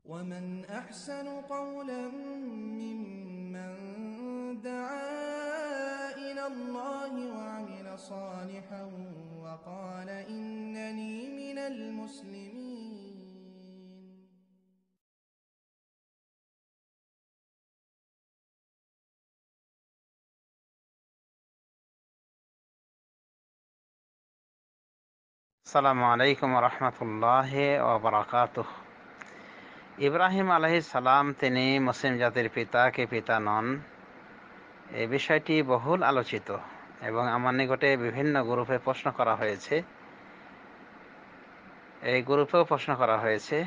ومن أحسن قولا ممن دعا إلى الله وعمل صالحا وقال إنني من المسلمين. আসসালামু আলাইকুম রহমতুল্লাহ ওবরাকাতুহ। ইব্রাহিম আলাইহিস সালাম তিনি মুসলিম জাতির পিতা কে পিতা নন, এই বিষয়টি বহুল আলোচিত এবং আমার নিকটে বিভিন্ন গ্রুপে প্রশ্ন করা হয়েছে। এই গ্রুপেও প্রশ্ন করা হয়েছে,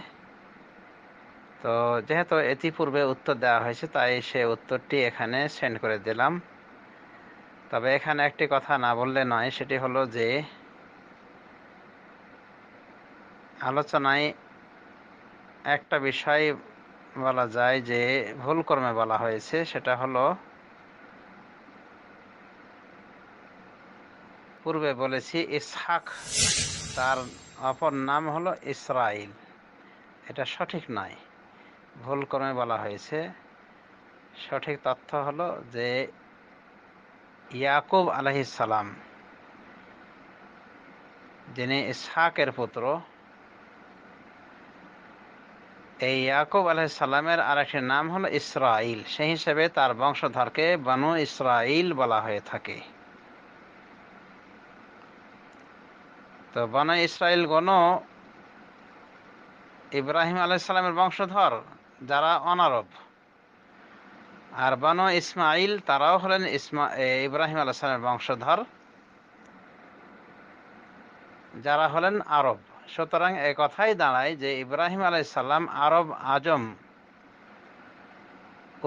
তো যেহেতু ইতিপূর্বে উত্তর দেওয়া হয়েছে তাই সে উত্তরটি এখানে সেন্ড করে দিলাম। তবে এখানে একটি কথা না বললে নয়, সেটি হলো যে আলোচনায় একটা বিষয় বলা যায় যে ভুল কর্মে বলা হয়েছে, সেটা হলো পূর্বে বলেছি ইসহাক, তার অপর নাম হলো ইসরাইল। এটা সঠিক নয়, ভুল কর্মে বলা হয়েছে। সঠিক তথ্য হলো যে ইয়াকুব আলাইহিস সালাম, যিনি ইসহাকের পুত্র, এই ইয়াকুব আলাইহিস সালামের আরেকটি নাম হলো ইসরাইল। সেই হিসেবে তার বংশধরকে বনু ইসরাইল বলা হয়ে থাকে। তো বনু ইসরাইল গণ ইব্রাহিম আলাইহিস সালামের বংশধর যারা অনারব, আর বনু ইসমাইল তারাও হলেন ইব্রাহিম আলাইহিস সালামের বংশধর যারা হলেন আরব। সুতরাং এই কথাই দাঁড়ায় যে ইব্রাহিম আলাইহিস সালাম আরব আজম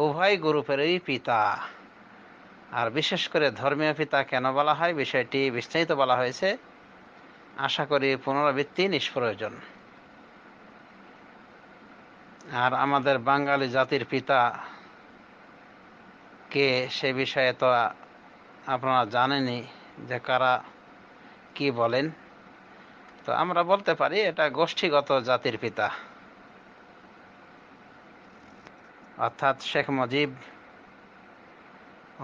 উভয় গ্রুপেরই পিতা। আর বিশেষ করে ধর্মীয় পিতা কেন বলা হয় বিষয়টি বিস্তারিত বলা হয়েছে, আশা করি পুনরাবৃত্তি নিষ্প্রয়োজন। আর আমাদের বাঙালি জাতির পিতা কে সে বিষয়ে তো আপনারা জানেনই যে কারা কি বলেন। তো আমরা বলতে পারি এটা গোষ্ঠীগত জাতির পিতা, অর্থাৎ শেখ মুজিব,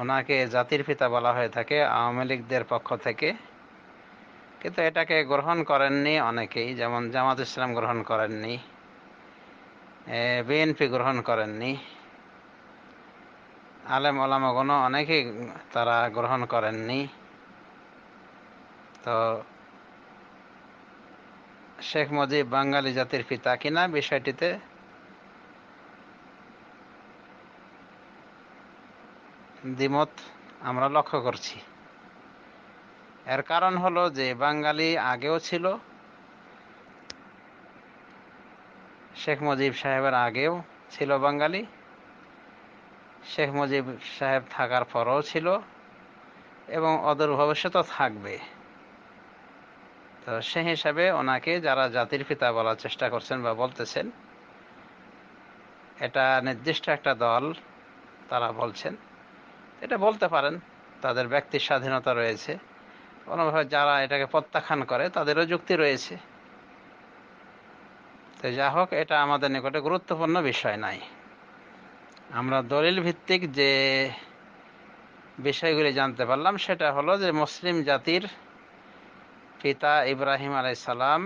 ওনাকে জাতির পিতা বলা হয়ে থাকে আওয়ামী লীগদের পক্ষ থেকে। কিন্তু এটাকে গ্রহণ করেননি অনেকেই, যেমন জামাত ইসলাম গ্রহণ করেননি, বিএনপি গ্রহণ করেননি, আলেম ওলামাগণ অনেকেই তারা গ্রহণ করেননি। তো শেখ মুজিব বাঙালি জাতির পিতা কিনা বিষয়টিতে দ্বিমত আমরা লক্ষ্য করছি। এর কারণ হলো যে বাঙালি আগেও ছিল, শেখ মুজিব সাহেবের আগেও ছিল বাঙালি, শেখ মুজিব সাহেব থাকার পরও ছিল এবং অদূর ভবিষ্যতেও থাকবে। তো সেই হিসাবে ওনাকে যারা জাতির পিতা বলার চেষ্টা করছেন বা বলতেছেন, এটা নির্দিষ্ট একটা দল তারা বলছেন। এটা বলতে পারেন, তাদের ব্যক্তির স্বাধীনতা রয়েছে। কোনোভাবে যারা এটাকে প্রত্যাখ্যান করে তাদেরও যুক্তি রয়েছে। তো যা হোক, এটা আমাদের নিকটে গুরুত্বপূর্ণ বিষয় নাই। আমরা দলিল ভিত্তিক যে বিষয়গুলি জানতে পারলাম সেটা হলো যে মুসলিম জাতির পিতা ইব্রাহিম আলাইহিস সালাম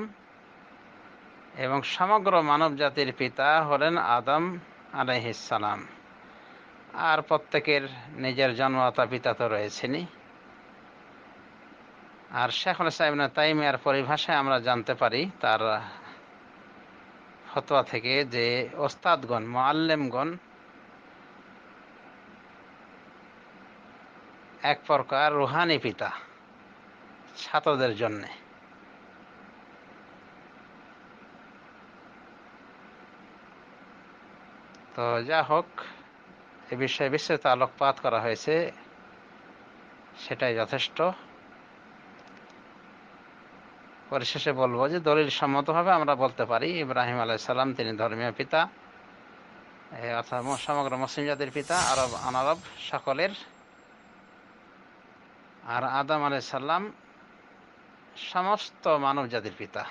এবং সমগ্র মানব জাতির পিতা হলেন আদম আলাইহিস সালাম। আর প্রত্যেকের নিজের জন্মদাতা পিতা তো রয়েছেনই। আর শেখুল ইসলাম ইবনে তাইমিয়ার পরিভাষায় আমরা জানতে পারি তার ফতোয়া থেকে যে ওস্তাদগণ, মুআল্লিমগণ এক প্রকার রুহানি পিতা ছাত্রদের জন্যে। তো যা হোক, এ বিষয়ে বিস্তারিত আলোকপাত করা হয়েছে, সেটাই যথেষ্ট। পরিশেষে বলবো যে দলিল সম্মতভাবে আমরা বলতে পারি ইব্রাহিম আলাইহিস সালাম তিনি ধর্মীয় পিতা, অর্থাৎ সমগ্র মুসলিম জাতির পিতা, আরব অনারব সকলের। আর আদম আলাইহিস সালাম সমস্ত মানব জাতির পিতা।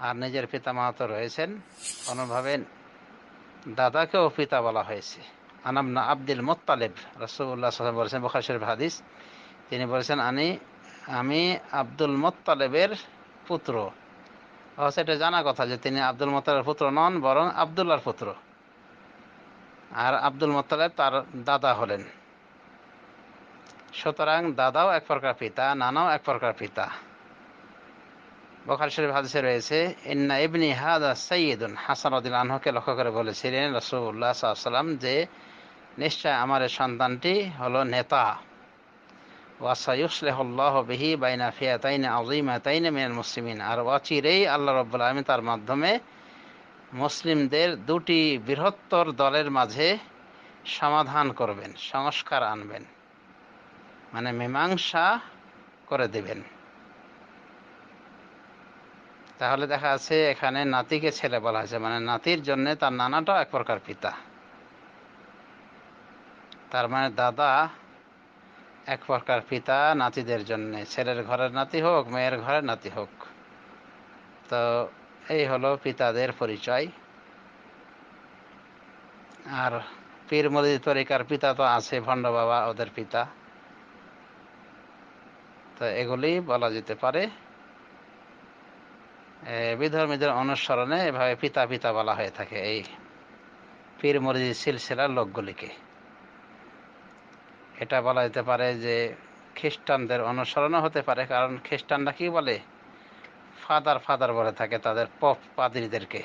আর নিজের পিতামহ তো রয়েছেন, কোনোভাবে দাদাকেও পিতা বলা হয়েছে। আনামনা আব্দুল মুত্তালিব, রাসূলুল্লাহ সাল্লাল্লাহু আলাইহি ওয়াসাল্লাম বলেছেন, বুখারী শরীফ হাদিস, তিনি বলেছেন আমি আব্দুল মুত্তালিবের পুত্র। অবশ্য এটা জানা কথা যে তিনি আব্দুল মুত্তালিবের পুত্র নন, বরং আব্দুল্লাহর পুত্র। আর আব্দুল মুত্তালিব তার দাদা হলেন। সুতরাং দাদাও এক প্রকার পিতা, নানাও এক প্রকার পিতা। বুখারী শরীফ হাদিসে রয়েছে, ইন্না ইবনি হাদা সাইয়্যিদুন, হাসান রাদিয়াল্লাহু আনহুকে লক্ষ্য করে বলেছিলেন রাসূলুল্লাহ সাল্লাল্লাহু আলাইহি ওয়াসাল্লাম যে নিশ্চয় আমার এই সন্তানটি হলো নেতা। ওয়া সায়ুসলিহুল্লাহু বিহি বাইনা ফিয়াতাইনি আযীমাতাইনি মিনাল মুসলিমিন, আর অচিরেই আল্লাহ রাব্বুল আলামিন তার মাধ্যমে মুসলিমদের দুটি বৃহত্তর দলের মাঝে সমাধান করবেন, সংস্কার আনবেন, মানে মীমাংসা করে দেবেন। তাহলে দেখা যাচ্ছে এখানে নাতিকে ছেলে বলা হয়েছে, মানে নাতির জন্য তার নানাটাও এক প্রকার পিতা। তার মানে দাদা এক প্রকার পিতা নাতিদের জন্য, ছেলের ঘরের নাতি হোক, মেয়ের ঘরের নাতি হোক। তো এই হলো পিতাদের পরিচয়। আর পীর মুরিদ তরিকার পিতা তো আছে, ভণ্ড বাবা ওদের পিতা। তো এগুলি বলা যেতে পারে। বিধর্মীদের অনুসরণে এভাবে পিতা পিতা বলা হয়ে থাকে এই পীর মুরিদ সিলসিলার লোকগুলিকে। এটা বলা যেতে পারে যে খ্রিস্টানদের অনুসরণও হতে পারে, কারণ খ্রিস্টানরা কি বলে, ফাদার ফাদার বলে থাকে তাদের পপ পাদ্রীদেরকে।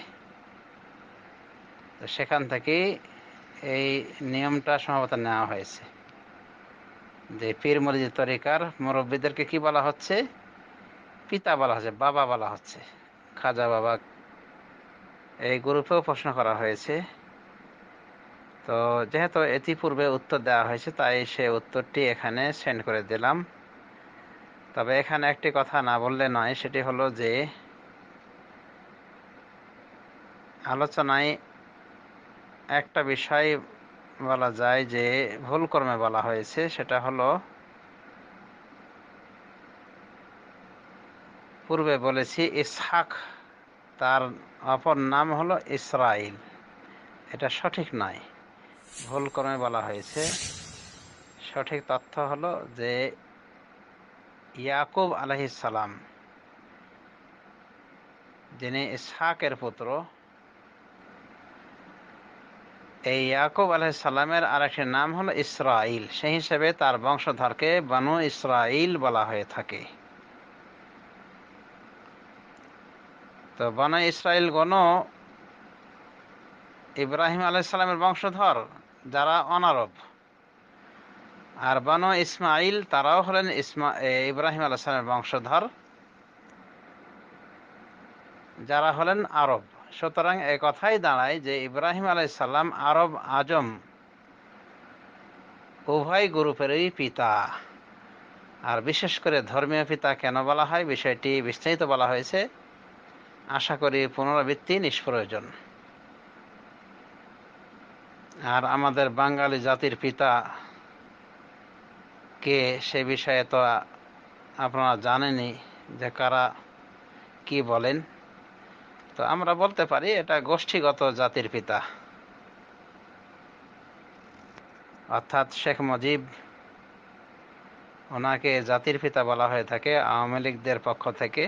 তো সেখান থেকেই এই নিয়মটা সম্ভবত নেওয়া হয়েছে যে পীর মুরিদ তরিকার মুরব্বীদেরকে কি বলা হচ্ছে, পিতা বলা হচ্ছে, বাবা বলা হচ্ছে। খাজা বাবা এই গ্রুপেও প্রশ্ন করা হয়েছে। তো যেহেতু ইতিপূর্বে উত্তর দেওয়া হয়েছে, তাই সে উত্তরটি এখানে সেন্ড করে দিলাম। তবে এখানে একটি কথা না বললে নয়, সেটি হলো যে আলোচনায় একটা বিষয় বলা যায় যে ভুল কর্মে বলা হয়েছে, সেটা হলো পূর্বে বলেছি ইসহাক, তার অপর নাম হলো ইসরাইল। এটা সঠিক নয়, ভুল কর্মে বলা হয়েছে। সঠিক তথ্য হলো যে ইয়াকুব আলাইহিস সালাম, যিনি ইসহাকের পুত্র, এই ইয়াকুব আলাইহিস সালামের আরেকটি নাম হলো ইসরাইল। সেই হিসেবে তার বংশধরকে বনু ইসরাইল বলা হয়ে থাকে। তো বনু ইসরাইল গণ ইব্রাহিম আলাইহিস সালামের বংশধর যারা অনারব, আর বনু ইসমাইল তারাও হলেন ইব্রাহিম আলাইহিস সালামের বংশধর যারা হলেন আরব। সুতরাং এই কথাই দাঁড়ায় যে ইব্রাহিম আলাইহিস সালাম আরব আজম উভয় গ্রুপেরই পিতা। আর বিশেষ করে ধর্মীয় পিতা কেন বলা হয়, বিষয়টি বিস্তারিত বলা হয়েছে, আশা করি পুনরাবৃত্তি নিষ্প্রয়োজন। আর আমাদের বাঙালি জাতির পিতা কে সে বিষয়ে তো আপনারা জানেনই যে কারা কি বলেন। তো আমরা বলতে পারি এটা গোষ্ঠীগত জাতির পিতা, অর্থাৎ শেখ মুজিব, ওনাকে জাতির পিতা বলা হয়ে থাকে আওয়ামী লীগদের পক্ষ থেকে।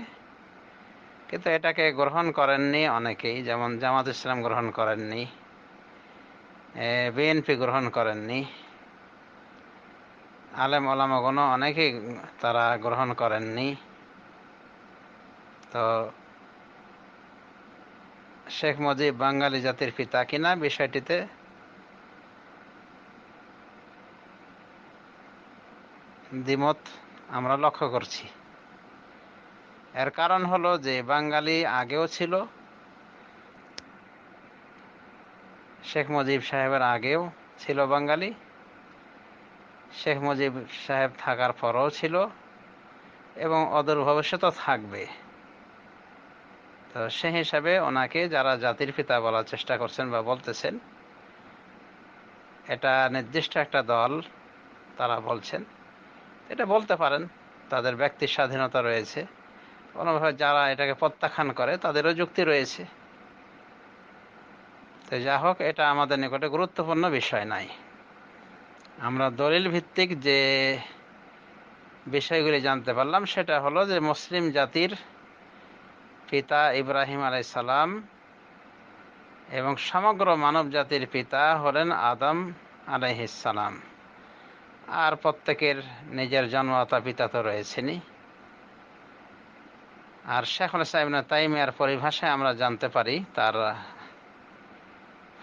কিন্তু এটাকে গ্রহণ করেননি অনেকেই, যেমন জামাত ইসলাম গ্রহণ করেননি, বিএনপি গ্রহণ করেননি, আলেম ওলামাগণ অনেকেই তারা গ্রহণ করেননি। তো শেখ মুজিব বাঙালি জাতির পিতা কিনা বিষয়টিতে দ্বিমত আমরা লক্ষ্য করছি। এর কারণ হলো যে বাঙালি আগেও ছিল, শেখ মুজিব সাহেবের আগেও ছিল বাঙালি, শেখ মুজিব সাহেব থাকার পরও ছিল, এবং অদূর ভবিষ্যতেও থাকবে। তো সে হিসাবে ওনাকে যারা জাতির পিতা বলার চেষ্টা করছেন বা বলতেছেন, এটা নির্দিষ্ট একটা দল তারা বলছেন। এটা বলতে পারেন, তাদের ব্যক্তির স্বাধীনতা রয়েছে। কোনোভাবে যারা এটাকে প্রত্যাখ্যান করে তাদেরও যুক্তি রয়েছে। তো যা হোক, এটা আমাদের নিকটে গুরুত্বপূর্ণ বিষয় নাই। আমরা দলিল ভিত্তিক যে বিষয়গুলি জানতে পারলাম সেটা হলো যে মুসলিম জাতির পিতা ইব্রাহিম আলাইহিস সালাম এবং সমগ্র মানব জাতির পিতা হলেন আদম আলাইহিস সালাম। আর প্রত্যেকের নিজের জন্মদাতা পিতা তো রয়েছেনই। আর শেখুল ইসলাম ইবনে তাইমিয়ার পরিভাষায় আমরা জানতে পারি তার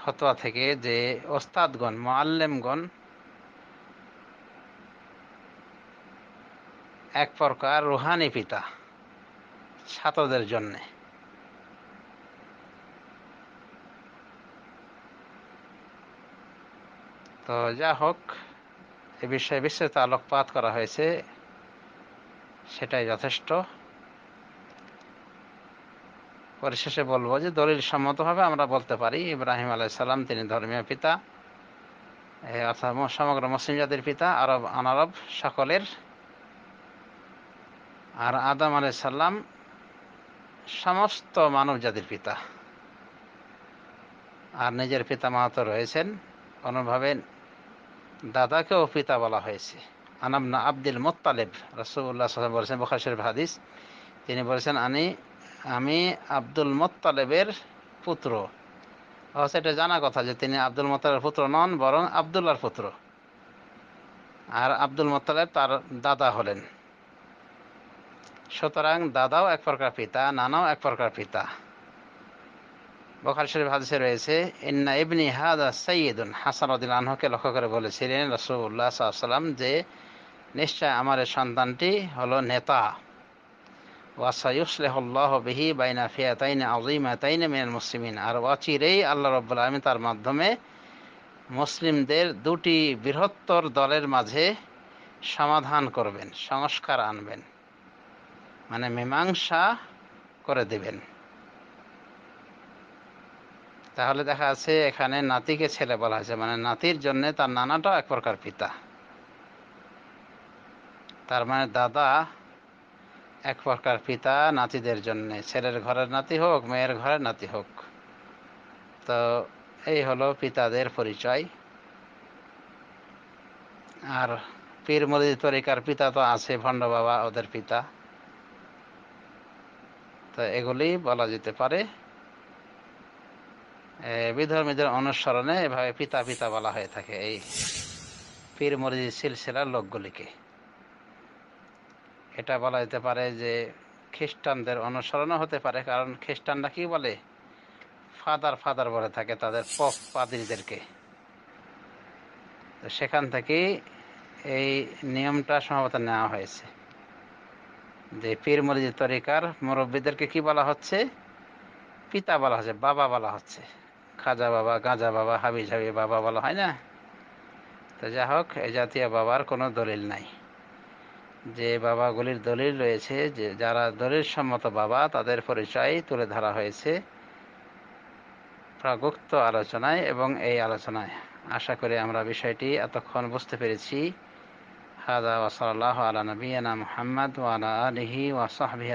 ফতোয়া থেকে যে ওস্তাদগণ, মুআল্লিমগণ এক প্রকার রুহানি পিতা ছাত্রদের জন্য। তো যা হোক, এ বিষয়ে বিস্তারিত আলোকপাত করা হয়েছে, সেটাই যথেষ্ট। পরিশেষে বলবো যে দলিল সম্মতভাবে আমরা বলতে পারি ইব্রাহিম আলাইহিস সালাম তিনি ধর্মীয় পিতা, অর্থাৎ সমগ্র মুসলিম জাতির পিতা, আরব অনারব সকলের। আর আদম আলাইহিস সালাম সমস্ত মানব জাতির পিতা। আর নিজের পিতা মা তো রয়েছেন, কোনোভাবে দাদাকেও পিতা বলা হয়েছে। আনাবনা আব্দুল মুত্তালিব, রাসূলুল্লাহ সাল্লাল্লাহু আলাইহি ওয়াসাল্লাম বলেছেন, বুখারী শরীফ হাদিস, তিনি বলেছেন আমি আব্দুল মুত্তালিবের পুত্র। এটা জানা কথা যে তিনি আব্দুল মুত্তালিবের পুত্র নন, বরং আব্দুল্লাহর পুত্র। আর আব্দুল মুত্তালিব তার দাদা হলেন। সুতরাং দাদাও এক প্রকার পিতা, নানাও এক প্রকার পিতা। বুখারী শরীফ হাদিসে রয়েছে, ইন্না ইবনি হাদা সাইয়্যিদুন, হাসান রাদিয়াল্লাহু আনহুকে লক্ষ্য করে বলেছিলেন রাসূলুল্লাহ সাল্লাল্লাহু আলাইহি ওয়াসাল্লাম যে নিশ্চয় আমার এই সন্তানটি হলো নেতা। ওয়া সায়ুসলিহুল্লাহু বিহি বাইনা ফিয়াতাইনি আযীমাতাইনি মিনাল মুসলিমিন, আর অচিরেই আল্লাহ রাব্বুল আলামিন তার মাধ্যমে মুসলিমদের দুটি বৃহত্তর দলের মাঝে সমাধান করবেন, সংস্কার আনবেন, মানে মীমাংসা করে দেবেন। তাহলে দেখা যাচ্ছে এখানে নাতিকে ছেলে বলা হয়েছে, মানে নাতির জন্য তার নানাটাও এক প্রকার পিতা। তার মানে দাদা এক প্রকার পিতা নাতিদের জন্য, ছেলের ঘরের নাতি হোক, মেয়ের ঘরের নাতি হোক। তো এই হলো পিতাদের পরিচয়। আর পীর মুরিদ তরিকার পিতা তো আছে, ভণ্ড বাবা ওদের পিতা। তো এগুলি বলা যেতে পারে বিধর্মীদের অনুসরণে এভাবে পিতা পিতা বলা হয়ে থাকে এই পীর মুরিদ সিলসিলার লোকগুলিকে। এটা বলা যেতে পারে যে খ্রিস্টানদের অনুসরণও হতে পারে, কারণ খ্রিস্টানরা কি বলে, ফাদার ফাদার বলে থাকে তাদের পপ পাদ্রীদেরকে। তো সেখান থেকেই এই নিয়মটা সম্ভবত নেওয়া হয়েছে যে পীর মুরিদ তরিকার মুরব্বীদেরকে কি বলা হচ্ছে, পিতা বলা হচ্ছে, বাবা বলা হচ্ছে। খাজা বাবা, গাঁজা বাবা, হাবি ঝাবি বাবা বলা হয় না। তো যা হোক, এই জাতীয় বাবার কোনো দলিল নাই। যে বাবাগুলির দলিল রয়েছে, যে যারা দলিল সম্মত বাবা, তাদের পরিচয় তুলে ধরা হয়েছে প্রাগুক্ত আলোচনায় এবং এই আলোচনায়। আশা করি আমরা বিষয়টি এতক্ষণ বুঝতে পেরেছি। হাদা ওয়া সাল্লাল্লাহু আলা নবিয়িনা মুহাম্মদ ওয়া আলা আলিহি ওয়া সাহবিহি।